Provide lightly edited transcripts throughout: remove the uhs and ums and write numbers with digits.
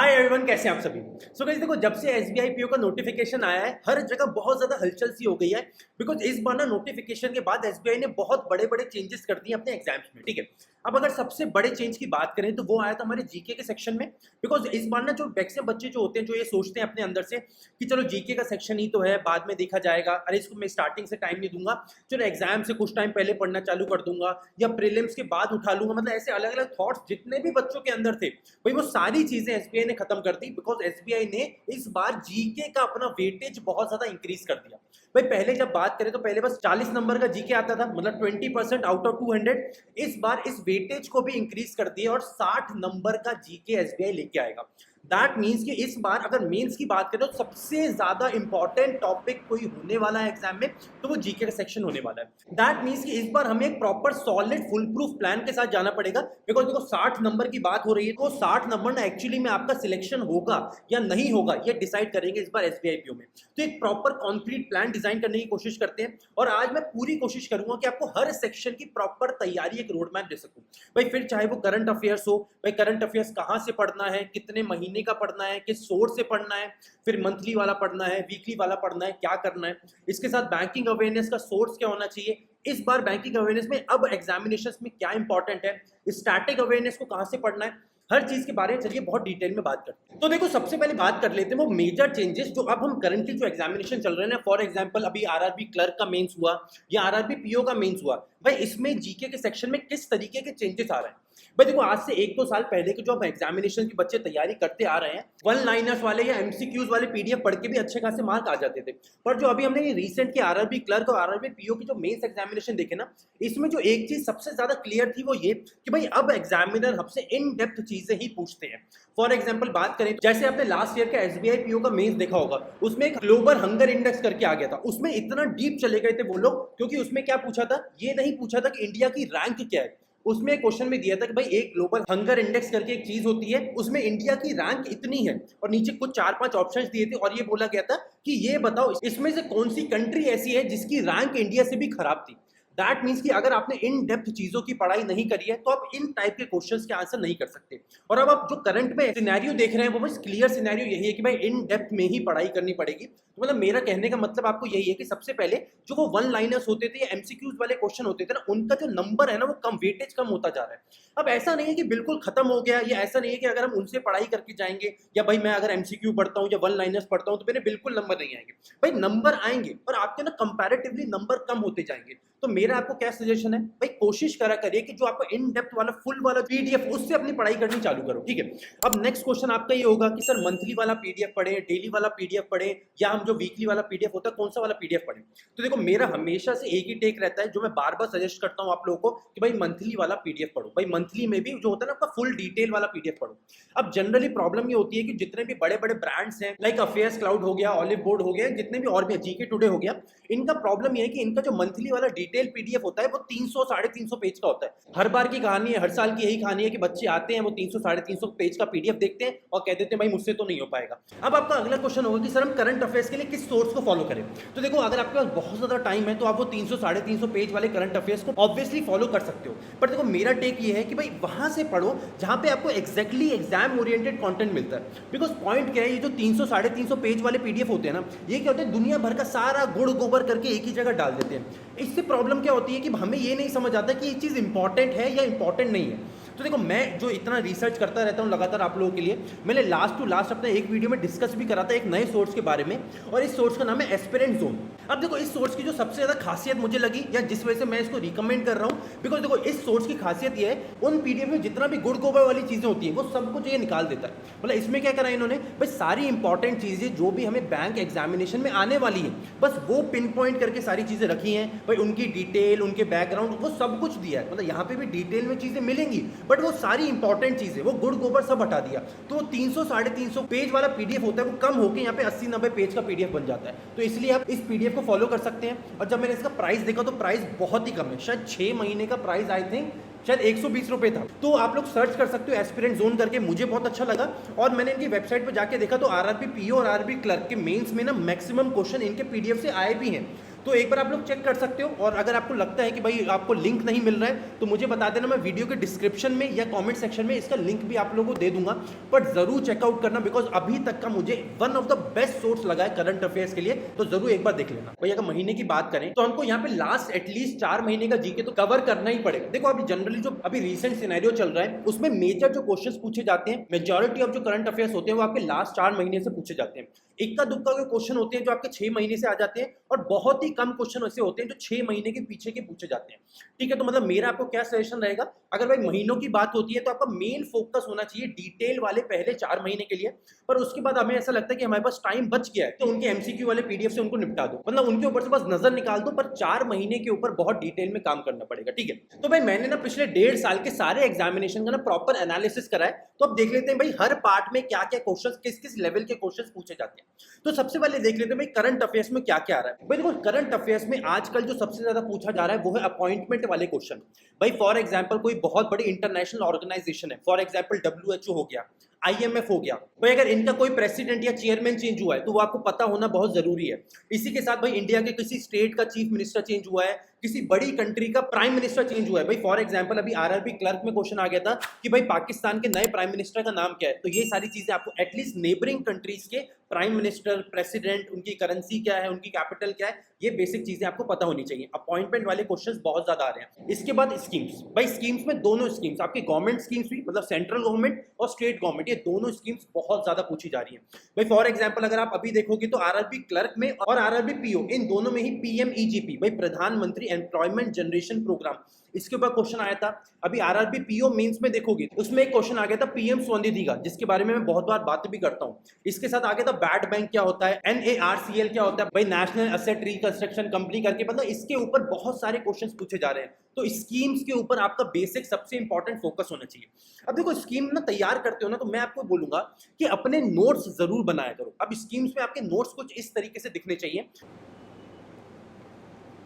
Hi everyone, कैसे हैं आप सभी। सो गाइस देखो, जब से एसबीआई पीओ का नोटिफिकेशन आया है हर जगह बहुत ज्यादा हलचल सी हो गई है। बिकॉज इस बार ना नोटिफिकेशन के बाद एसबीआई ने बहुत बड़े बड़े चेंजेस कर दिए अपने एग्जाम्स में। ठीक है, अब अगर सबसे बड़े चेंज की बात करें तो वो आया था हमारे जीके के सेक्शन में। बिकॉज इस बार ना जो मैक्सिमम बच्चे जो होते हैं जो ये सोचते हैं अपने अंदर से कि चलो जीके का सेक्शन ही तो है, बाद में देखा जाएगा, अरे इसको मैं स्टार्टिंग से टाइम नहीं दूंगा, चलो एग्जाम से कुछ टाइम पहले पढ़ना चालू कर दूंगा या प्रीलिम्स के बाद उठा लूंगा। मतलब ऐसे अलग अलग थॉट्स जितने भी बच्चों के अंदर थे भाई वो सारी चीजें एसबीआई ने खत्म कर दी। बिकॉज एसबीआई ने इस बार जीके का अपना वेटेज बहुत ज्यादा इंक्रीज कर दिया। भाई पहले जब बात करें तो पहले बस 40 नंबर का जीके आता था, मतलब 20% आउट ऑफ 200। इस बार इस वेटेज को भी इंक्रीज कर दिया और 60 नंबर का जीके एसबीआई लेके आएगा। दैट मीन्स कि इस बार अगर मेंस की बात करें तो सबसे ज्यादा इंपॉर्टेंट टॉपिक कोई होने वाला है एग्जाम में तो वो जीके का सेक्शन होने वाला है। दैट मीन्स कि इस बार हमें एक proper solid full proof plan के साथ जाना पड़ेगा। बिकॉज देखो 60 नंबर की बात हो रही है तो 60 नंबर ना एक्चुअली में आपका सिलेक्शन होगा या नहीं होगा ये डिसाइड करेंगे इस बार एसबीआई पीओ में। तो एक प्रॉपर कॉन्क्रीट प्लान डिजाइन करने की कोशिश करते हैं और आज मैं पूरी कोशिश करूंगा कि आपको हर सेक्शन की प्रॉपर तैयारी एक रोड मैप दे सकूं। भाई फिर चाहे वो करंट अफेयर्स हो, भाई करंट अफेयर्स कहां से पढ़ना है, कितने महीने का पढ़ना है, किस सोर्स से पढ़ना है, फिर मंथली वाला पढ़ना है, वीकली वाला पढ़ना है, क्या करना है। इसके साथ बैंकिंग अवेयरनेस का सोर्स क्या होना चाहिए, इस बार बैंकिंग अवेयरनेस में अब एग्जामिनेशंस में क्या इंपॉर्टेंट है, स्टैटिक अवेयरनेस को कहां से पढ़ना है, हर चीज के बारे में चलिए बहुत डिटेल में बात करते हैं। तो देखो सबसे पहले बात कर लेते हैं वो मेजर चेंजेस जो अब हम करंटली जो एग्जामिनेशन चल रहे हैं ना। फॉर एग्जांपल अभी आरआरबी क्लर्क का मेंस हुआ या आरआरबी पीओ का मेंस हुआ, भाई इसमें जीके के सेक्शन में किस तरीके के चेंजेस आ रहे हैं। भाई देखो आज से 1-2 साल पहले के जो हम एग्जामिनेशन की बच्चे तैयारी करते आ रहे हैं, वन लाइनर्स वाले या एमसीक्यूज वाले पीडीएफ पढ़ के भी अच्छे खासे मार्क आ जाते थे। पर जो अभी हमने रिसेंट के आरआरबी क्लर्क और आरआरबी पीओ की जो मेंस एग्जामिनेशन देखे ना, इसमें जो एक चीज सबसे ज्यादा क्लियर थी वो ये कि भाई अब एग्जामिनर हमसे इन डेप्थ चीजें ही पूछते हैं। फॉर एग्जाम्पल बात करें जैसे आपने लास्ट ईयर का एसबीआई पीओ का मेंस देखा होगा, उसमें एक ग्लोबल हंगर इंडेक्स करके आ गया था। उसमें इतना डीप चले गए थे वो लोग क्योंकि उसमें क्या पूछा था, ये नहीं पूछा था कि इंडिया की रैंक क्या है, उसमें एक क्वेश्चन में दिया था कि भाई एक ग्लोबल हंगर इंडेक्स करके एक चीज होती है, उसमें इंडिया की रैंक इतनी है और नीचे कुछ 4-5 ऑप्शंस दिए थे और ये बोला गया था कि ये बताओ इसमें से कौन सी कंट्री ऐसी है जिसकी रैंक इंडिया से भी खराब थी। दैट मीन्स कि अगर आपने इन डेप्थ चीजों की पढ़ाई नहीं करी है तो आप इन टाइप के क्वेश्चंस के आंसर नहीं कर सकते। और अब आप जो करंट में सिनेरियो देख रहे हैं वो बस क्लियर सिनेरियो यही है कि भाई इन डेप्थ में ही पढ़ाई करनी पड़ेगी। तो मतलब मेरा कहने का मतलब आपको यही है कि सबसे पहले जो वो वन लाइनर्स होते थे या एमसीक्यूज वाले क्वेश्चन होते थे ना, उनका जो नंबर है ना वो कम, वेटेज कम होता जा रहा है। अब ऐसा नहीं है कि बिल्कुल खत्म हो गया, या ऐसा नहीं है कि अगर हम उनसे पढ़ाई करके जाएंगे या भाई मैं अगर एमसीक्यू पढ़ता हूँ या वन लाइनर्स पढ़ता हूँ तो मेरे बिल्कुल नंबर नहीं आएंगे। भाई नंबर आएंगे पर आपके ना कंपैरेटिवली नंबर कम होते जाएंगे। तो मेरा आपको क्या सजेशन है, भाई कोशिश करा करिए कि जो आपको इन डेप्थ वाला फुल वाला पीडीएफ उससे अपनी पढ़ाई करनी चालू करो। ठीक है, अब नेक्स्ट क्वेश्चन आपका ये होगा कि सर मंथली वाला पीडीएफ पढ़े, डेली वाला पीडीएफ पढ़े, या हम जो वीकली वाला पीडीएफ होता है कौन सा वाला पीडीएफ पढ़े। तो देखो मेरा हमेशा से एक ही टेक रहता है जो मैं बार बार सजेस्ट करता हूँ आप लोगों को कि भाई मंथली वाला पीडीएफ पढ़ो। भाई मंथली में भी जो होता है ना आपका फुल डिटेल वाला पीडीएफ पढ़ो। अब जनरली प्रॉब्लम ये होती है कि जितने भी बड़े बड़े ब्रांड्स हैं लाइक अफेयर्स क्लाउड हो गया, ऑलिव बोर्ड हो गया, जितने भी और भी जीके टुडे हो गया, इनका प्रॉब्लम ये है कि इनका जो मंथली वाला डिटेल पीडीएफ होता है वो 300-350 पेज का होता है। हर बार की कहानी है, हर साल की यही कहानी है कि बच्चे आते हैं वो 300-350 पेज का पीडीएफ देखते हैं और कह देते हैं भाई मुझसे तो नहीं हो पाएगा। अब आपका अगला क्वेश्चन होगा कि सर हम करंट अफेयर्स के लिए किस सोर्स को फॉलो करें। तो देखो अगर आपके पास बहुत ज्यादा टाइम है तो आप वो 300-350 पेज वाले करंट अफेयर्स को ऑब्वियसली फॉलो कर सकते हो। पर देखो मेरा टेक ये है कि भाई वहां से पढ़ो जहां पे आपको एग्जैक्टली एग्जाम ओरिएंटेड कंटेंट मिलता है। बिकॉज पॉइंट क्या है, ये जो 300-350 पेज वाले पीडीएफ होते हैं ना, ये क्या होता है दुनिया भर का सारा गुड़ गोबर करके एक ही जगह डाल देते हैं। इससे प्रॉब्लम क्या होती है कि हमें ये नहीं समझ आता कि ये चीज़ इंपॉर्टेंट है या इंपॉर्टेंट नहीं है। तो देखो मैं जो इतना रिसर्च करता रहता हूँ लगातार आप लोगों के लिए, मैंने लास्ट टू लास्ट अपने एक वीडियो में डिस्कस भी करा था एक नए सोर्स के बारे में और इस सोर्स का नाम है एस्पिरेंट जोन। अब देखो इस सोर्स की जो सबसे ज़्यादा खासियत मुझे लगी या जिस वजह से मैं इसको रिकमेंड कर रहा हूँ, बिकॉज देखो इस सोर्स की खासियत ये है उन पीडीएफ में जितना भी गुड़ गोबर वाली चीज़ें होती हैं वो सब कुछ ये निकाल देता है। मतलब इसमें क्या करा इन्होंने, भाई सारी इंपॉर्टेंट चीज़ें जो भी हमें बैंक एग्जामिनेशन में आने वाली है बस वो पिन पॉइंट करके सारी चीज़ें रखी हैं। भाई उनकी डिटेल, उनके बैकग्राउंड, वो सब कुछ दिया है। मतलब यहाँ पे भी डिटेल में चीज़ें मिलेंगी बट वो सारी इंपॉर्टेंट चीजें, वो गुड़ गोबर सब हटा दिया। तो 300-350 पेज वाला पीडीएफ होता है वो कम होकर यहाँ पे 80-90 पेज का पीडीएफ बन जाता है। तो इसलिए आप इस पीडीएफ को फॉलो कर सकते हैं। और जब मैंने इसका प्राइस देखा तो प्राइस बहुत ही कम है, शायद 6 महीने का प्राइस आई थिंक शायद 120 रुपए था। तो आप लोग सर्च कर सकते हो एस्पिरेंट जोन करके, मुझे बहुत अच्छा लगा। और मैंने इनकी वेबसाइट पर जाके देखा तो आरआरबी पीओ और आरआरबी क्लर्क के मेंस में ना मैक्सिमम क्वेश्चन इनके पीडीएफ से आए भी हैं। तो एक बार आप लोग चेक कर सकते हो, और अगर आपको लगता है कि भाई आपको लिंक नहीं मिल रहा है तो मुझे बता देना, मैं वीडियो के डिस्क्रिप्शन में या कमेंट सेक्शन में इसका लिंक भी आप लोगों को दे दूंगा। बट जरूर चेकआउट करना, बिकॉज अभी तक का मुझे one of the best source लगा है करंट अफेयर्स के लिए, तो जरूर एक बार देख लेना। भाई अगर महीने की बात करें तो हमको यहाँ पे लास्ट एटलीस्ट 4 महीने का जीके तो कवर करना ही पड़ेगा। देखो अभी जनरली जो अभी रिसेंट सिनेरियो चल रहा है उसमें मेजर जो क्वेश्चंस पूछे जाते हैं, मेजॉरिटी ऑफ जो करंट अफेयर्स होते हैं वो आपके लास्ट 4 महीने से पूछे जाते हैं। इक्का दुक्का के क्वेश्चन होते हैं जो आपके 6 महीने से आ जाते हैं, और बहुत ही कम क्वेश्चन ऐसे होते हैं जो 6 महीने के पीछे के पूछे जाते हैं। ठीक है, तो मतलब मेरा आपको क्या सजेशन रहेगा, अगर भाई महीनों की बात होती है तो आपका मेन फोकस होना चाहिए डिटेल वाले पहले 4 महीने के लिए, पर उसके बाद हमें ऐसा लगता है कि हमारे पास टाइम बच गया है तो उनके एमसीक्यू वाले पीडीएफ से उनको निपटा दो, मतलब उनके ऊपर से बस नजर निकाल दो, पर 4 महीने के ऊपर बहुत डिटेल में काम करना पड़ेगा। ठीक है, तो भाई मैंने ना पिछले 1.5 साल के सारे एग्जामिनेशन का ना प्रॉपर एनालिसिस करा है, तो अब देख लेते हैं भाई हर पार्ट में क्या क्या क्वेश्चन, किस किस लेवल के क्वेश्चन पूछे जाते हैं। तो सबसे पहले देख लेते हैं भाई करंट अफेयर्स में क्या क्या आ रहा है। भाई देखो करंट अफेयर्स में आजकल जो सबसे ज्यादा पूछा जा रहा है वो है अपॉइंटमेंट वाले क्वेश्चन। भाई फॉर एग्जांपल कोई बहुत बड़ी इंटरनेशनल ऑर्गेनाइजेशन है, फॉर एग्जांपल डब्ल्यूएचओ हो गया, आईएमएफ हो गया, भाई अगर इनका कोई प्रेसिडेंट या चेयरमैन चेंज हुआ है तो वो आपको पता होना बहुत जरूरी है। इसी के साथ भाई इंडिया के किसी स्टेट का चीफ मिनिस्टर चेंज हुआ है, किसी बड़ी कंट्री का प्राइम मिनिस्टर चेंज हुआ है। भाई फॉर एग्जांपल अभी आरआरबी क्लर्क में क्वेश्चन आ गया था कि भाई पाकिस्तान के नए प्राइम मिनिस्टर का नाम क्या है, तो ये सारी चीजें आपको एटलीस्ट नेबरिंग कंट्रीज के प्राइम मिनिस्टर, प्रेसिडेंट, उनकी करेंसी क्या है, उनकी कैपिटल क्या है, ये बेसिक चीजें आपको पता होनी चाहिए। अपॉइंटमेंट वाले क्वेश्चंस बहुत ज्यादा आ रहे हैं। इसके बाद स्कीम्स, भाई स्कीम्स में दोनों स्कीम्स आपकी गवर्नमेंट स्कीम्स भी, मतलब सेंट्रल गवर्नमेंट और स्टेट गवर्नमेंट, ये दोनों स्कीम्स बहुत ज्यादा पूछी जा रही है। भाई फॉर एग्जांपल अगर आप अभी देखोगे तो आरआरबी क्लर्क में और आरआरबी पीओ, इन दोनों में ही पीएमईजीपी, भाई प्रधानमंत्री एम्प्लॉयमेंट जनरेशन प्रोग्राम, इसके ऊपर क्वेश्चन आया था। अभी आरआरबी पीओ मेंस में देखोगे उसमें एक क्वेश्चन आ गया था पीएम स्वनिधि का, जिसके बारे में मैं बहुत बार बात भी करता हूं। इसके साथ आ गया था बैड बैंक क्या होता है, एनएआरसीएल क्या होता है, भाई नेशनल एसेट रिकंस्ट्रक्शन कंपनी करके, मतलब इसके ऊपर बहुत सारे क्वेश्चंस पूछे जा रहे हैं। तो स्कीम्स के ऊपर आपका बेसिक सबसे इंपॉर्टेंट फोकस होना चाहिए। अब देखो स्कीम ना तैयार करते हो ना, तो मैं आपको बोलूंगा कि अपने नोट्स जरूर बनाया करो। अब स्कीम्स में आपके नोट्स कुछ इस तरीके से दिखने चाहिए।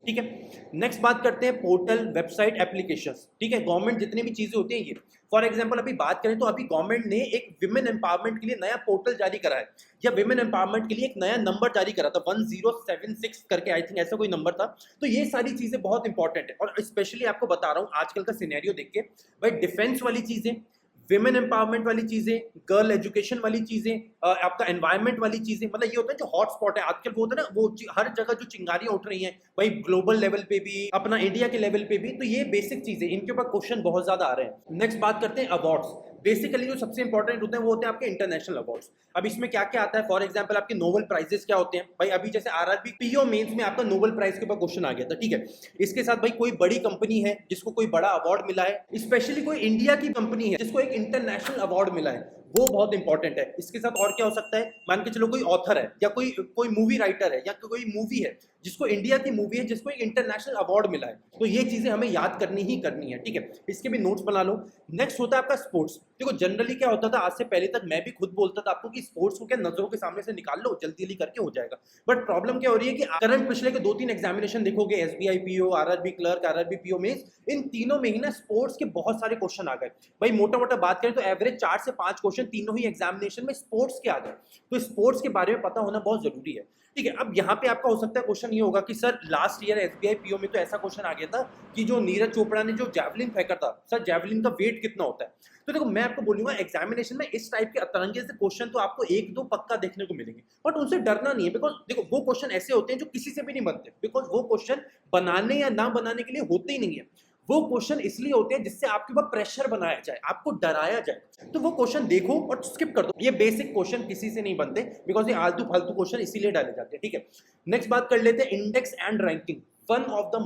ठीक है, नेक्स्ट बात करते हैं पोर्टल, वेबसाइट, एप्लीकेशंस। ठीक है, गवर्नमेंट जितनी भी चीजें होती हैं ये, फॉर एग्जांपल अभी बात करें तो अभी गवर्नमेंट ने एक विमेन एम्पावरमेंट के लिए नया पोर्टल जारी करा है, या विमेन एम्पावरमेंट के लिए एक नया नंबर जारी करा था 1076 करके, आई थिंक ऐसा कोई नंबर था। तो ये सारी चीजें बहुत इंपॉर्टेंट है, और स्पेशली आपको बता रहा हूँ आजकल का सिनेरियो देख के, भाई डिफेंस वाली चीजें, विमेन एम्पावरमेंट वाली चीजें, गर्ल एजुकेशन वाली चीजें, आपका एनवायरनमेंट वाली चीजें, मतलब ये होता है जो हॉटस्पॉट है आजकल, वो होता है ना, वो हर जगह जो चिंगारियां उठ रही हैं भाई, ग्लोबल लेवल पे भी, अपना इंडिया के लेवल पे भी, तो ये बेसिक चीजें, इनके ऊपर क्वेश्चन बहुत ज्यादा आ रहे हैं। नेक्स्ट बात करते हैं अवार्ड्स। बेसिकली जो सबसे इंपॉर्टेंट होते हैं वो होते हैं आपके इंटरनेशनल अवार्ड्स। अब इसमें क्या क्या आता है, फॉर एग्जांपल आपके नोबेल प्राइजेस क्या होते हैं। भाई अभी जैसे आरआरबी पीओ मेंस में आपका नोबेल प्राइज के ऊपर क्वेश्चन आ गया था। ठीक है, इसके साथ भाई कोई बड़ी कंपनी है जिसको कोई बड़ा अवार्ड मिला है, स्पेशली कोई इंडिया की कंपनी है जिसको एक इंटरनेशनल अवार्ड मिला है, वो बहुत इंपॉर्टेंट है। इसके साथ और क्या हो सकता है, मान के चलो कोई ऑथर है या कोई मूवी राइटर है या कोई मूवी है जिसको, इंडिया की मूवी है जिसको एक इंटरनेशनल अवार्ड मिला है, तो ये चीजें हमें याद करनी ही करनी है। ठीक है, इसके भी नोट्स बना लो। नेक्स्ट होता है आपका स्पोर्ट्स। देखो जनरली क्या होता था, आज से पहले तक मैं भी खुद बोलता था आपको कि स्पोर्ट्स को क्या नजरों के सामने से निकाल लो, जल्दी जल्दी करके हो जाएगा। बट प्रॉब्लम क्या हो रही है कि करंट पिछले के 2-3 एग्जामिनेशन देखोगे, SBI PO, RRB clerk, RRB PO mains, इन तीनों में ही ना स्पोर्ट्स के बहुत सारे क्वेश्चन आ गए। भाई मोटा मोटा बात करें तो एवरेज 4 से 5 क्वेश्चन तीनों ही एग्जामिनेशन में स्पोर्ट्स के आ गए। तो स्पोर्ट्स के बारे में पता होना बहुत जरूरी है। ठीक है, अब यहाँ पे आपका हो सकता है क्वेश्चन ये होगा कि sir last year SBI PO में तो ऐसा क्वेश्चन आ गया था कि जो नीरज चोपड़ा ने जो जैवलिन फेंका था, सर जैवलिन का वेट कितना होता है। तो देखो मैं आपको बोलूंगा एग्जामिनेशन में इस टाइप के अतरंगे से क्वेश्चन तो आपको 1-2 पक्का देखने को मिलेंगे, बट उनसे डरना नहीं है। बिकॉज देखो वो क्वेश्चन ऐसे होते हैं जो किसी से भी नहीं बनते, बिकॉज वो क्वेश्चन बनाने या ना बनाने के लिए होते ही नहीं है। वो क्वेश्चन इसलिए होते हैं जिससे आपके ऊपर प्रेशर बनाया जाए, आपको डराया जाए। तो वो क्वेश्चन देखो और स्किप कर दो, ये बेसिक क्वेश्चन किसी से नहीं बनते, बिकॉज ये आलतू फालतू क्वेश्चन इसीलिए डाले जाते हैं। ठीक है, नेक्स्ट बात कर लेते हैं index and ranking, one of the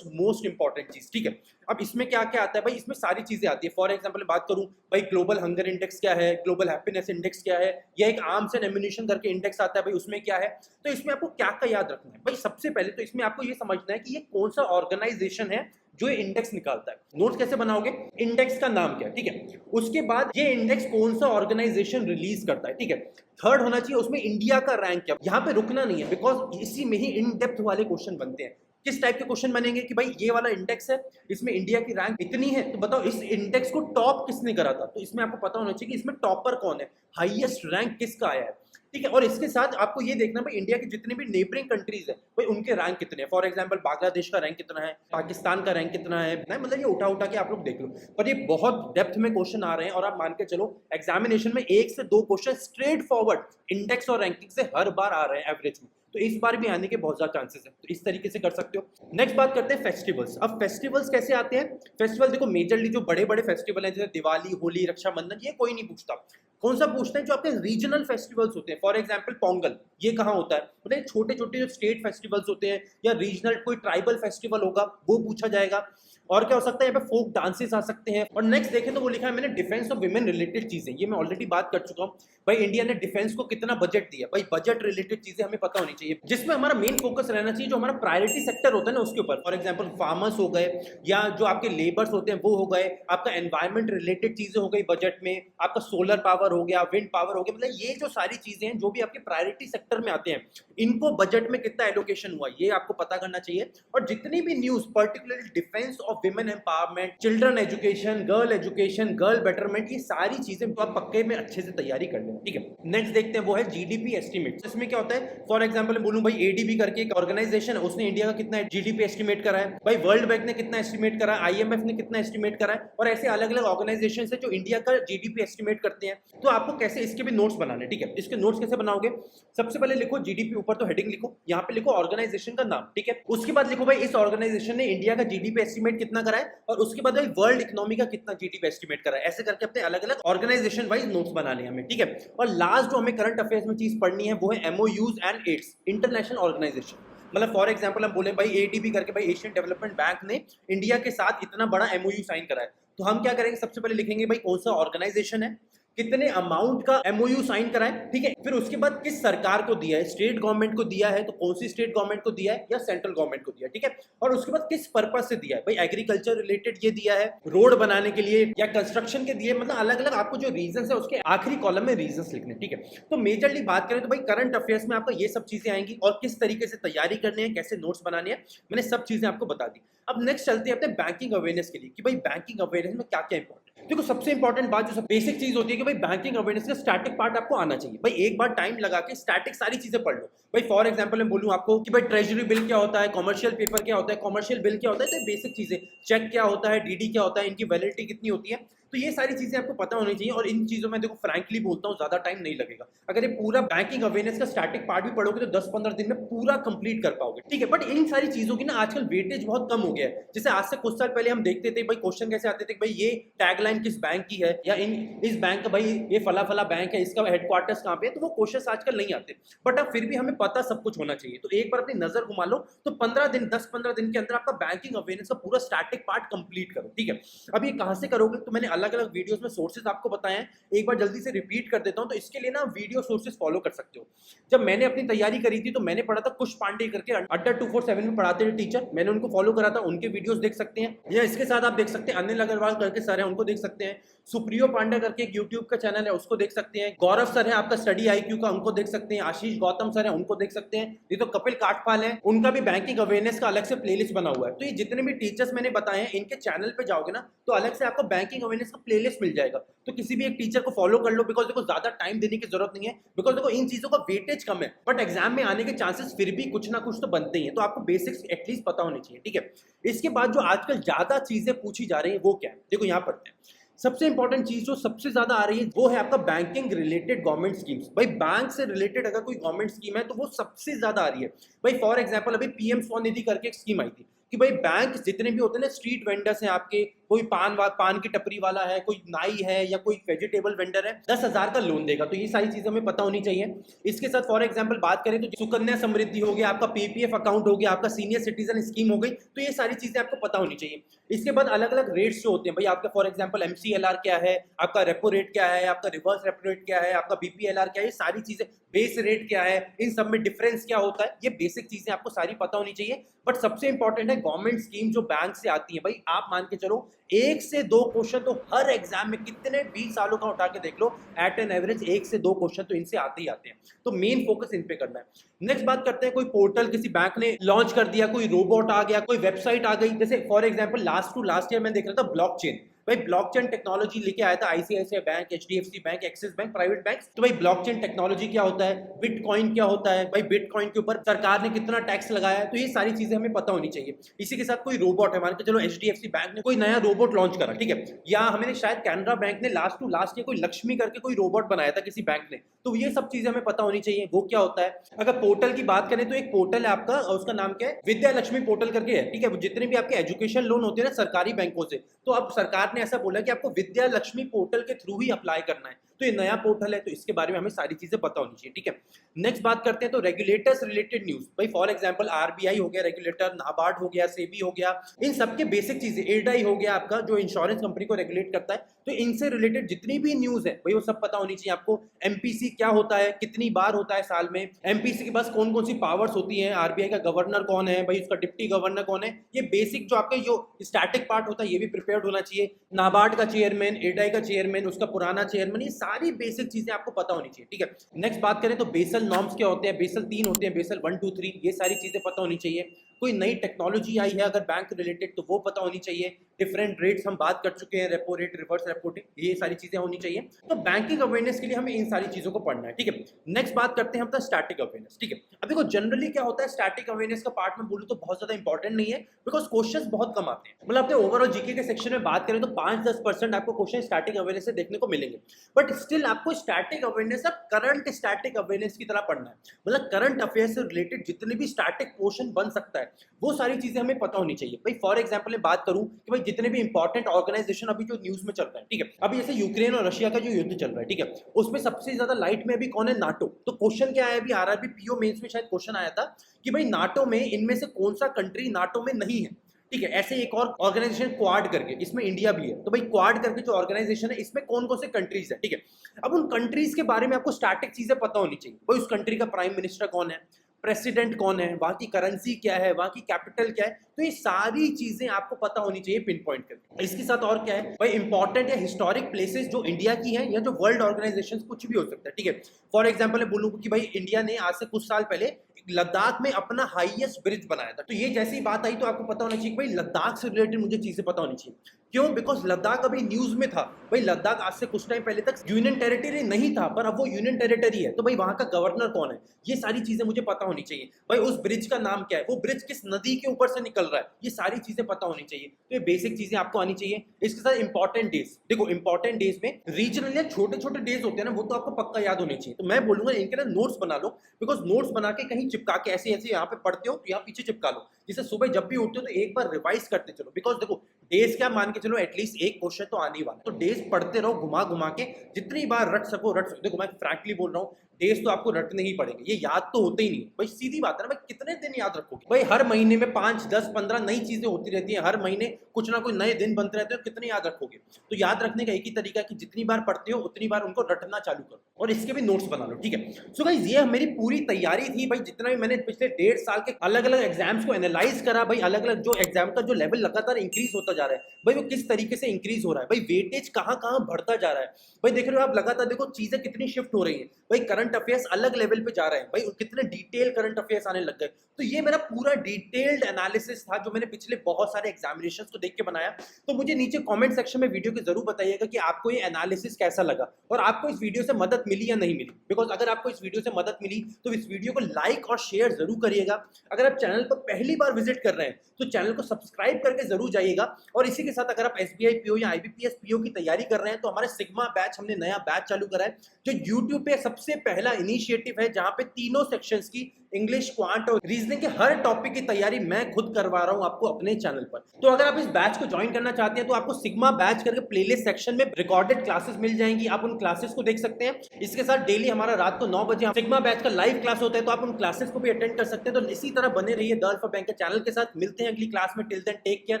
most important चीज। ठीक है, अब इसमें क्या क्या आता है भाई, इसमें सारी चीजें आती है। फॉर एग्जांपल बात करूं भाई, ग्लोबल हंगर इंडेक्स क्या है, ग्लोबल हैप्पीनेस इंडेक्स क्या है, या एक आर्म्स एंड एम्यूनिशन करके इंडेक्स आता है भाई, उसमें क्या है। तो इसमें आपको क्या क्या याद रखना है भाई, सबसे पहले तो इसमें आपको ये समझना है कि ये कौन सा ऑर्गेनाइजेशन है जो ये इंडेक्स निकालता है। नोट्स कैसे बनाओगे, इंडेक्स का नाम क्या है। ठीक है, उसके बाद ये इंडेक्स कौन सा ऑर्गेनाइजेशन रिलीज करता है। ठीक है, थर्ड होना चाहिए उसमें इंडिया का रैंक क्या। यहाँ पे रुकना नहीं है, बिकॉज इसी में ही इन डेप्थ वाले क्वेश्चन बनते हैं। किस टाइप के क्वेश्चन बनेंगे कि भाई ये वाला इंडेक्स है, इसमें इंडिया की रैंक इतनी है, तो बताओ इस इंडेक्स को टॉप किसने करा था। तो इसमें आपको पता होना चाहिए कि इसमें टॉपर कौन है, हाईएस्ट रैंक किसका आया है। ठीक है। और इसके साथ आपको ये देखना भाई इंडिया के जितने भी नेबरिंग कंट्रीज है भाई उनके रैंक कितने हैं। फॉर एग्जांपल बांग्लादेश का रैंक कितना है, पाकिस्तान का रैंक कितना है, मतलब ये उठा उठा के आप लोग देख लो। पर ये बहुत डेप्थ में क्वेश्चन आ रहे हैं और आप मान के चलो एग्जामिनेशन में 1 से 2 क्वेश्चन स्ट्रेट फॉरवर्ड इंडेक्स और रैंकिंग से हर बार आ रहे हैं एवरेज में, तो इस बार भी आने के बहुत ज्यादा चांसेस है। तो इस तरीके से कर सकते हो। नेक्स्ट बात करते हैं फेस्टिवल्स। अब फेस्टिवल्स कैसे आते हैं? फेस्टिवल देखो मेजरली जो बड़े बड़े फेस्टिवल हैं जैसे दिवाली, होली, रक्षाबंधन, ये कोई नहीं पूछता। कौन सा पूछते हैं? जो आपके रीजनल फेस्टिवल्स होते हैं। फॉर एग्जांपल पोंगल, ये कहाँ होता है? मतलब छोटे छोटे जो स्टेट फेस्टिवल्स होते हैं या रीजनल कोई ट्राइबल फेस्टिवल होगा वो पूछा जाएगा। और क्या हो सकता है? यहाँ पे फोक डांसेस आ सकते हैं। और नेक्स्ट देखें तो वो लिखा है मैंने डिफेंस ऑफ विमेन रिलेटेड चीजें, ये मैं ऑलरेडी बात कर चुका हूँ। भाई इंडिया ने डिफेंस को कितना बजट दिया, भाई बजट रिलेटेड चीजें हमें पता होनी चाहिए, जिसमें हमारा मेन फोकस रहना चाहिए जो हमारा प्रायोरिटी सेक्टर होता है ना उसके ऊपर। फॉर एग्जांपल फार्मर्स हो गए या जो आपके लेबर्स होते हैं वो हो गए, आपका एनवायरमेंट रिलेटेड चीजें हो गई बजट में, आपका सोलर पावर हो गया, विंड पावर हो गया, मतलब ये जो सारी चीजें हैं जो भी आपके प्रायोरिटी सेक्टर में आते हैं इनको बजट में कितना एलोकेशन हुआ ये आपको पता करना चाहिए। और जितनी भी news particularly defence of women empowerment, children education, girl betterment, ये सारी चीजें तो आप पक्के में अच्छे से तैयारी कर लें, ठीक है। नेक्स्ट देखते हैं वो है जीडीपी एस्टिमेट। इसमें क्या होता है? फॉर एग्जांपल बोलूं भाई एडीबी करके एक ऑर्गेनाइजेशन है, उसने इंडिया का कितना जीडीपी एस्टिमेट करा है, भाई वर्ल्ड बैंक ने कितना एस्टिमेट करा है, आईएमएफ ने कितना एस्टिमेट करा है, और ऐसे अलग अलग ऑर्गेनाइजेशन है जो इंडिया का जीडीपी एस्टिमेट करते हैं। तो आपको कैसे इसके भी नोट्स बनाने, ठीक है। इसके नोट्स कैसे बनाओगे? सबसे पहले लिखो जीडीपी, ऊपर तो हेडिंग लिखो, यहाँ पे लिखो ऑर्गेनाइजेशन का नाम, ठीक है। उसके बाद लिखो भाई इस ऑर्गेनाइजेशन ने इंडिया का जीडीपी एस्टिमेट कितना करा है, और उसके बाद भाई वर्ल्ड इकोनॉमी का कितना जीडीपी एस्टिमेट करा है। ऐसे करके अपने अलग अलग ऑर्गेनाइजेशन वाइज नोट्स बनाने हमें, ठीक है। और लास्ट जो हमें करंट अफेयर्स में चीज पढ़नी है वो है MoUs and aids, international organisation. मतलब फॉर एग्जांपल हम बोले भाई एडीबी करके भाई एशियन डेवलपमेंट बैंक ने इंडिया के साथ इतना बड़ा एमओयू साइन करा है, तो हम क्या करेंगे? सबसे पहले लिखेंगे भाई कौन सा ऑर्गेनाइजेशन है, कितने अमाउंट का एमओयू साइन करा है, ठीक है। फिर उसके बाद किस सरकार को दिया है, स्टेट गवर्नमेंट को दिया है तो कौन सी स्टेट गवर्नमेंट को दिया है या सेंट्रल गवर्नमेंट को दिया है, ठीक है। और उसके बाद किस पर्पस से दिया है, भाई एग्रीकल्चर रिलेटेड ये दिया है, रोड बनाने के लिए या कंस्ट्रक्शन के दिए, मतलब अलग अलग आपको जो रीजन है उसके आखिरी कॉलम में रीजन लिखने, ठीक है। तो मेजरली बात करें तो भाई करंट अफेयर्स में आपका ये सब चीजें आएंगी और किस तरीके से तैयारी करनी है, कैसे नोट्स बनाने हैं, मैंने सब चीजें आपको बता दी। अब नेक्स्ट चलते हैं अपने बैंकिंग अवेयरनेस के लिए कि भाई बैंकिंग अवेयरनेस में क्या क्या इंपॉर्टेंट। देखो सबसे इंपॉर्टेंट बात जो बेसिक चीज होती है कि भाई बैंकिंग अवेयरनेस का स्टैटिक पार्ट आपको आना चाहिए। भाई एक बार टाइम लगा के स्टैटिक सारी चीजें पढ़ लो। भाई फॉर एग्जांपल मैं बोलूं आपको कि भाई ट्रेजरी बिल क्या होता है, कमर्शियल पेपर क्या होता है, कमर्शियल बिल क्या होता है, तो बेसिक चीजें, चेक क्या होता है, डीडी क्या होता है, इनकी वैलिडिटी कितनी होती है, तो ये सारी चीजें आपको पता होनी चाहिए। और इन चीजों में देखो फ्रैंकली बोलता हूँ ज्यादा टाइम नहीं लगेगा। अगर ये पूरा बैंकिंग अवेयरनेस का स्टैटिक पार्ट भी पढ़ोगे तो 10-15 दिन में पूरा कंप्लीट कर पाओगे, ठीक है। बट इन सारी चीजों की ना आजकल वेटेज बहुत कम हो गया है। जैसे आज से कुछ साल पहले हम देखते थे भाई क्वेश्चन कैसे आते थे, भाई ये टैगलाइन किस बैंक की है, या इस बैंक का भाई ये फला फला बैंक है, इसका हेडक्वार्टर्स कहाँ पे है, तो वो क्वेश्चन आजकल नहीं आते। बट अब फिर भी हमें पता सब कुछ होना चाहिए। तो एक बार अपनी नजर घुमा लो तो 10-15 दिन के अंदर आपका बैंकिंग अवेयरनेस का पूरा स्टैटिक पार्ट कंप्लीट करो, ठीक है। अब ये कहां से करोगे? तो मैंने अलग अलग वीडियोस में सोर्सेज आपको बताए हैं, एक बार जल्दी से रिपीट कर देता हूं। तो इसके लिए ना वीडियो सोर्सेज फॉलो कर सकते हो। जब मैंने अपनी तैयारी करी थी तो मैंने पढ़ा था कुश पांडे करके, अड्डा 247 में पढ़ाते थे टीचर, मैंने उनको फॉलो करा था, उनके वीडियोस देख सकते हैं। या इसके साथ आप देख सकते हैं अनिल अग्रवाल करके सर है, उनको देख सकते हैं। सुप्रियो पांडे करके एक यूट्यूब का चैनल है, उसको देख सकते हैं। गौरव सर है आपका स्टडी IQ का, उनको देख सकते हैं। आशीष गौतम सर है, उनको देख सकते हैं। ये तो कपिल काठपाल है, उनका भी बैंकिंग अवेयरनेस का अलग से प्लेलिस्ट बना हुआ है। तो ये जितने भी टीचर्स मैंने बताए हैं इनके चैनल पे जाओगे ना तो अलग से आपको बैंकिंग अवेयरनेस का प्लेलिस्ट मिल जाएगा। तो किसी भी एक टीचर को फॉलो कर लो, बिकॉज देखो ज्यादा टाइम देने की जरूरत नहीं है, बिकॉज देखो इन चीजों का वेटेज कम है, बट एग्जाम में आने के चांसेस फिर भी कुछ ना कुछ तो बनते ही हैं। तो आपको बेसिक्स एटलीस्ट पता होनी चाहिए, ठीक है। इसके बाद जो आजकल ज्यादा चीजें पूछी जा रही है वो क्या है, देखो यहाँ पढ़ते हैं। सबसे इंपॉर्टेंट चीज जो सबसे ज्यादा आ रही है वो है आपका बैंकिंग रिलेटेड गवर्नमेंट स्कीम्स। भाई बैंक से रिलेटेड अगर कोई गवर्नमेंट स्कीम है तो वो सबसे ज्यादा आ रही है। भाई फॉर एग्जांपल अभी PM स्वनिधि करके एक स्कीम आई थी कि भाई बैंक जितने भी होते हैं ना, स्ट्रीट वेंडर्स हैं आपके, कोई पान की टपरी वाला है, कोई नाई है या कोई वेजिटेबल वेंडर है, 10,000 का लोन देगा। तो ये सारी चीजें हमें पता होनी चाहिए। इसके साथ फॉर एग्जांपल बात करें तो सुकन्या समृद्धि हो गया, आपका PPF अकाउंट हो गया, आपका सीनियर सिटीजन स्कीम हो गई, तो ये सारी चीजें आपको पता होनी चाहिए। इसके बाद अलग अलग रेट्स जो होते हैं भाई, आपका फॉर एग्जांपल MCLR क्या है, आपका रेपो रेट क्या है, आपका रिवर्स रेपो रेट क्या है, आपका BPLR क्या है, ये सारी चीजें, बेस रेट क्या है, इन सब में डिफरेंस क्या होता है, ये बेसिक चीजें आपको सारी पता होनी चाहिए। बट सबसे इंपॉर्टेंट है गवर्नमेंट स्कीम जो बैंक से आती है। भाई आप मान के चलो 1 से 2 क्वेश्चन तो हर एग्जाम में, कितने 20 सालों का उठा के देख लो, एट एन एवरेज 1 से 2 क्वेश्चन तो इनसे आते ही आते हैं। तो मेन फोकस इन पे करना है। नेक्स्ट बात करते हैं, कोई पोर्टल किसी बैंक ने लॉन्च कर दिया, कोई रोबोट आ गया, कोई वेबसाइट आ गई। जैसे फॉर एग्जांपल लास्ट ईयर मैं देख रहा था ब्लॉकचेन। भाई ब्लॉकचेन टेक्नोलॉजी लेके आया था ICICI bank, HDFC bank, axis bank, private bank. तो भाई ब्लॉकचेन टेक्नोलॉजी क्या होता है, बिटकॉइन क्या होता है, भाई बिटकॉइन के ऊपर सरकार ने कितना टैक्स लगाया है, तो ये सारी चीजें हमें पता होनी चाहिए। इसी के साथ कोई रोबोट है, मान के चलो एचडीएफसी बैंक ने कोई नया रोबोट लॉन्च करा, ठीक है, या हमने शायद कैनरा बैंक ने लास्ट टू लास्ट ईयर कोई लक्ष्मी करके कोई रोबोट बनाया था किसी बैंक ने, तो ये सब चीजें हमें पता होनी चाहिए वो क्या होता है। अगर पोर्टल की बात करें तो एक पोर्टल है आपका, उसका नाम क्या है, विद्या लक्ष्मी पोर्टल करके है, ठीक है। जितने भी आपके एजुकेशन लोन होते हैं ना सरकारी बैंकों से, तो अब सरकार ने ऐसा बोला कि आपको विद्या लक्ष्मी पोर्टल के थ्रू ही अप्लाई करना है। तो ये नया पोर्टल है, तो इसके बारे में हमें सारी चीजें पता होनी चाहिए, ठीक है। नेक्स्ट बात करते हैं तो रेगुलेटर्स रिलेटेड न्यूज, भाई फॉर एग्जांपल आरबीआई हो गया रेगुलेटर, नाबार्ड हो गया, सेबी हो गया, इन सबके बेसिक चीजें, एडाई हो गया आपका जो इंश्योरेंस कंपनी को रेगुलेट करता है, तो इनसे रिलेटेड जितनी भी न्यूज है भाई वो सब पता होनी चाहिए आपको। एमपीसी क्या होता है, कितनी बार होता है साल में, एमपीसी के पास कौन कौन सी पावर्स होती हैं, आरबीआई का गवर्नर कौन है, भाई उसका डिप्टी गवर्नर कौन है, ये बेसिक जो आपका जो स्टैटिक पार्ट होता है ये भी प्रिपेयर्ड होना चाहिए। नाबार्ड का चेयरमैन, एडाई का चेयरमैन, उसका पुराना चेयरमैन, ये सारी बेसिक चीजें आपको पता होनी चाहिए, ठीक है। नेक्स्ट बात करें तो बेसल नॉर्म्स क्या होते हैं, बेसल 3 होते हैं, बेसल 1 2 3, ये सारी चीजें पता होनी चाहिए। कोई नई टेक्नोलॉजी आई है अगर बैंक रिलेटेड तो वो पता होनी चाहिए। डिफरेंट रेट्स हम बात कर चुके हैं, repo rate, reverse repo rate, ये सारी चीजें होनी चाहिए। तो बैंकिंग अवेयरनेस के लिए हमें इन सारी चीजों को पढ़ना है, ठीक है। नेक्स्ट बात करते हैं हम स्टैटिक अवेयरनेस, ठीक है। अब देखो जनरली क्या होता है, स्टैटिक अवेयरनेस का पार्ट में बोलूं तो बहुत ज्यादा इंपॉर्टेंट नहीं है, बिकॉज क्वेश्चंस बहुत कम आते हैं। मतलब अपने ओवरऑल जीके के सेक्शन में बात करें तो 5-10% आपको क्वेश्चन स्टैटिक अवेयरनेस से देखने को मिलेंगे, बट स्टिल आपको स्टैटिक अवेयरनेस अब करंट स्टैटिक अवेयरनेस की तरह पढ़ना है। मतलब करंट अफेयर से रिलेटेड जितने भी स्टैटिक पोर्शन बन सकता है वो सारी चीजें हमें पता होनी चाहिए। भाई फॉर एग्जांपल मैं बात करूं कि भाई जितने भी इंपॉर्टेंट ऑर्गेनाइजेशन अभी जो न्यूज में चल रहा है, ठीक है, अभी जैसे यूक्रेन और रशिया का जो युद्ध चल रहा है, ठीक है, उसमें सबसे ज्यादा लाइट में अभी कौन है, नाटो। तो क्वेश्चन क्या है, अभी आरआरबी पीओ मेंस में शायद क्वेश्चन आया था कि भाई नाटो में इनमें से कौन सा कंट्री नाटो में नहीं है, ठीक है। ऐसे एक और ऑर्गेनाइजेशन क्वाड करके, इसमें इंडिया भी है, तो भाई क्वाड करके जो ऑर्गेनाइजेशन है इसमें कौन कौन से कंट्रीज है, ठीक है। अब उन कंट्रीज के बारे में आपको स्टैटिक चीजें पता होनी चाहिए। भाई उस कंट्री का प्राइम मिनिस्टर कौन है, प्रेसिडेंट कौन है, वहां की करेंसी क्या है, वहां की कैपिटल क्या है, तो ये सारी चीजें आपको पता होनी चाहिए पिन पॉइंट करके। इसके साथ और क्या है भाई, इंपॉर्टेंट या हिस्टोरिक प्लेसेस जो इंडिया की है या जो वर्ल्ड ऑर्गेनाइजेशन कुछ भी हो सकता है, ठीक है। फॉर एग्जाम्पल बोलूंगा कि भाई इंडिया ने आज से कुछ साल पहले लद्दाख में अपना हाईएस्ट ब्रिज बनाया था, तो ये जैसी बात आई तो आपको पता होना चाहिए कि भाई लद्दाख से रिलेटेड मुझे चीजें पता होनी चाहिए। क्यों, बिकॉज लद्दाख अभी न्यूज में था। भाई लद्दाख आज से कुछ टाइम पहले तक यूनियन टेरिटरी नहीं था, पर अब वो यूनियन टेरिटरी है, तो भाई वहां का गवर्नर कौन है, ये सारी चीजें मुझे पता होनी चाहिए। भाई उस ब्रिज का नाम क्या है, वो ब्रिज किस नदी के ऊपर से निकल रहा है, ये सारी चीजें पता होनी चाहिए। तो ये बेसिक चीजें आपको आनी चाहिए। इसके साथ इंपॉर्टेंट डेज, देखो इंपॉर्टेंट डेज में रीजनल या छोटे छोटे डेज होते हैं ना, वो तो आपको पक्का याद होने चाहिए। तो मैं बोलूंगा इनके ना नोट्स बना लो, बिकॉज नोट्स बना के कहीं चिपका के ऐसे ऐसे यहाँ पे पढ़ते हो तो यहाँ पीछे चिपका लो, जिससे सुबह जब भी उठते हो तो एक बार रिवाइज करते चलो। बिकॉज देखो डेज क्या मान के चलो एटलीस्ट एक क्वेश्चन तो आने वाला है, तो डेज पढ़ते रहो घुमा घुमा के, जितनी बार रट सको रट सको। देखो मैं फ्रैंकली बोल रहा हूँ, डेज तो आपको रटने ही पड़ेंगे, ये याद तो होते ही नहीं भाई, सीधी बात है ना भाई, कितने दिन याद रखोगे भाई, हर महीने में 5 10 15 नई चीजें होती रहती हैं, हर महीने कुछ ना कुछ नए दिन बनते रहते हो, कितने याद रखोगे। तो याद रखने का एक ही तरीका है कि जितनी बार पढ़ते हो उतनी बार उनको रटना चालू करो और इसके भी नोट्स बना लो, ठीक है। सो गाइस ये मेरी पूरी तैयारी थी भाई, जितना भी मैंने पिछले 1.5 साल के अलग अलग एग्जाम्स को एनालाइज करा भाई, अलग अलग जो एग्जाम का जो लेवल लगातार इंक्रीज होता जा रहा है भाई, वो किस तरीके से इंक्रीज हो रहा है भाई, वेटेज कहाँ कहाँ बढ़ता जा रहा है भाई, देख रहे हो आप लगातार, देखो चीजें कितनी शिफ्ट हो रही है भाई, करंट अफेयर्स अलग लेवल पे जा रहे हैं भाई, कितने डिटेल करंट अफेयर्स आने लग गए। तो ये मेरा पूरा डिटेल्ड एनालिसिस था जो मैंने पिछले बहुत सारे एग्जामिनेशंस को देख के बनाया। तो मुझे नीचे कमेंट सेक्शन में वीडियो के जरूर बताइएगा कि आपको ये एनालिसिस कैसा लगा और आपको इस वीडियो से मदद मिली या नहीं मिली। बिकॉज अगर आपको इस वीडियो से मदद मिली तो इस वीडियो को लाइक और शेयर जरूर करिएगा। अगर आप चैनल पर पहली बार विजिट कर रहे हैं तो चैनल को सब्सक्राइब करके जरूर जाइएगा। और इसी के साथ अगर आप एसबीआई पीओ या आईबीपीएस पीओ की तैयारी कर रहे हैं तो हमारे सिग्मा बैच, हमने नया बैच चालू करा है जो यूट्यूब पे सबसे पहला इनिशिएटिव है, जहां पे तीनों सेक्शंस की इंग्लिश, क्वांट और रीजनिंग के हर टॉपिक की तैयारी मैं खुद करवा रहा हूं आपको अपने चैनल पर। तो अगर आप इस बैच को ज्वाइन करना चाहते हैं तो आपको सिग्मा बैच करके प्लेलिस्ट सेक्शन में रिकॉर्डेड क्लासेस मिल जाएंगी, आप उन क्लासेस को देख सकते हैं। इसके साथ डेली हमारा रात को 9 बजे सिग्मा बैच का लाइव क्लास होता है, तो आप उन क्लासेस को भी अटेंड कर सकते हैं। तो इसी तरह बने रहिए द अल्फा बैंक के चैनल के साथ। मिलते हैं अगली क्लास में, till then take care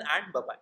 and bye bye.